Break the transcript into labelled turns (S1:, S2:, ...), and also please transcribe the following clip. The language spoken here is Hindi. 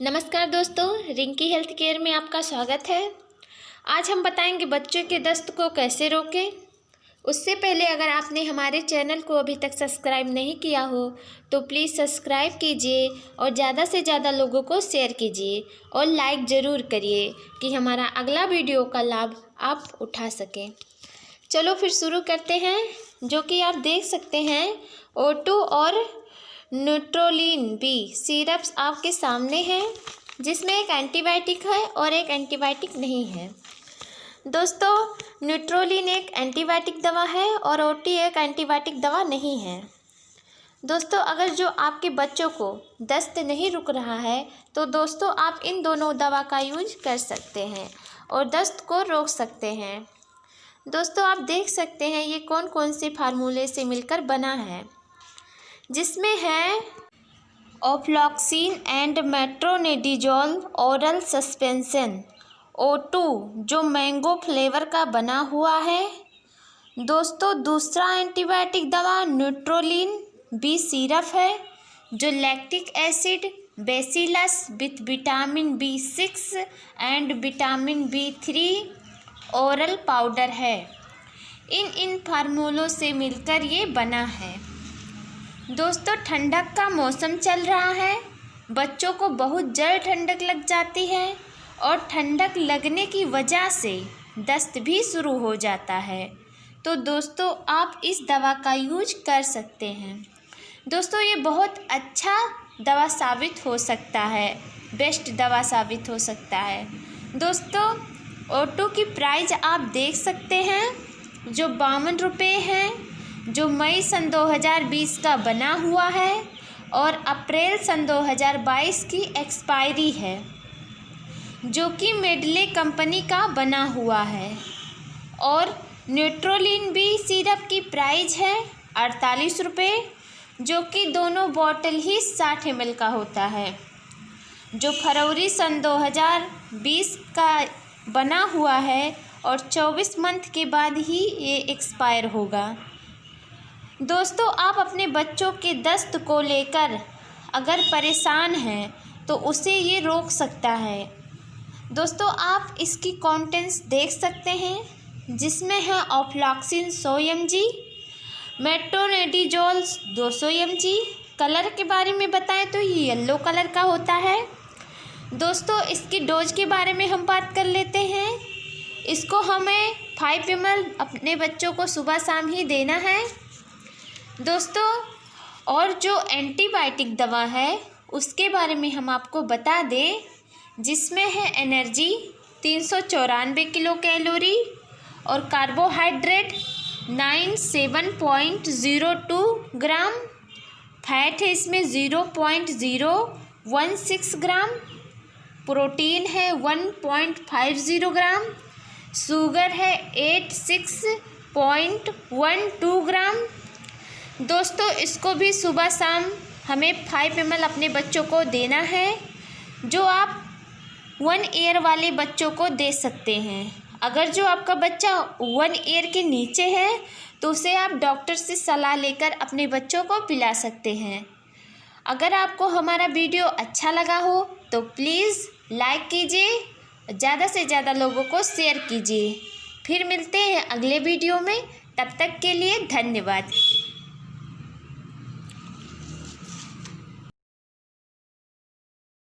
S1: नमस्कार दोस्तों, रिंकी हेल्थ केयर में आपका स्वागत है। आज हम बताएंगे बच्चों के दस्त को कैसे रोकें। उससे पहले अगर आपने हमारे चैनल को अभी तक सब्सक्राइब नहीं किया हो तो प्लीज़ सब्सक्राइब कीजिए और ज़्यादा से ज़्यादा लोगों को शेयर कीजिए और लाइक ज़रूर करिए कि हमारा अगला वीडियो का लाभ आप उठा सकें। चलो फिर शुरू करते हैं। जो कि आप देख सकते हैं O2 और न्यूट्रोलिन बी सिरप्स आपके सामने हैं, जिसमें एक एंटीबायोटिक है और एक एंटीबायोटिक नहीं है। दोस्तों, न्यूट्रोलिन एक एंटीबायोटिक दवा है और O2 एक एंटीबायोटिक दवा नहीं है। दोस्तों, अगर जो आपके बच्चों को दस्त नहीं रुक रहा है तो दोस्तों आप इन दोनों दवा का यूज कर सकते हैं और दस्त को रोक सकते हैं। दोस्तों, आप देख सकते हैं ये कौन कौन से फार्मूले से मिलकर बना है, जिसमें है ofloxacin and metronidazole oral suspension O2 जो मैंगो फ्लेवर का बना हुआ है। दोस्तों, दूसरा एंटीबायोटिक दवा न्यूट्रोलिन बी सिरप है जो lactic acid bacillus with vitamin B6 and vitamin B3 oral powder है। इन फार्मूलों से मिलकर ये बना है। दोस्तों, ठंडक का मौसम चल रहा है, बच्चों को बहुत जल्द ठंडक लग जाती है और ठंडक लगने की वजह से दस्त भी शुरू हो जाता है। तो दोस्तों आप इस दवा का यूज कर सकते हैं। दोस्तों, ये बहुत अच्छा दवा साबित हो सकता है, बेस्ट दवा साबित हो सकता है। दोस्तों, O2 की प्राइस आप देख सकते हैं जो 52 रुपये है, जो मई सन 2020 का बना हुआ है और अप्रैल सन 2022 की एक्सपायरी है, जो कि मेडले कंपनी का बना हुआ है। और न्यूट्रोलिन बी सिरप की प्राइस है 48 रुपये, जो कि दोनों बॉटल ही 60 ml का होता है, जो फरवरी सन 2020 का बना हुआ है और 24 मंथ के बाद ही ये एक्सपायर होगा। दोस्तों, आप अपने बच्चों के दस्त को लेकर अगर परेशान हैं तो उसे ये रोक सकता है। दोस्तों, आप इसकी कंटेंट्स देख सकते हैं, जिसमें है ऑफ्लॉक्सिन 100 mg, मेट्रोनिडाज़ोल 200 mg। कलर के बारे में बताएं तो ये येलो कलर का होता है। दोस्तों, इसकी डोज के बारे में हम बात कर लेते हैं। इसको हमें 5 ml अपने बच्चों को सुबह शाम ही देना है। दोस्तों, और जो एंटीबायोटिक दवा है उसके बारे में हम आपको बता दें, जिसमें है एनर्जी 394 किलो कैलोरी और कार्बोहाइड्रेट 97.02 ग्राम, फैट है इसमें 0.016 ग्राम, प्रोटीन है 1.50 ग्राम, शुगर है 86.12 ग्राम। दोस्तों, इसको भी सुबह शाम हमें 5 ml अपने बच्चों को देना है, जो आप 1 ईयर वाले बच्चों को दे सकते हैं। अगर जो आपका बच्चा 1 ईयर के नीचे है तो उसे आप डॉक्टर से सलाह लेकर अपने बच्चों को पिला सकते हैं। अगर आपको हमारा वीडियो अच्छा लगा हो तो प्लीज़ लाइक कीजिए, ज़्यादा से ज़्यादा लोगों को शेयर कीजिए। फिर मिलते हैं अगले वीडियो में, तब तक के लिए धन्यवाद।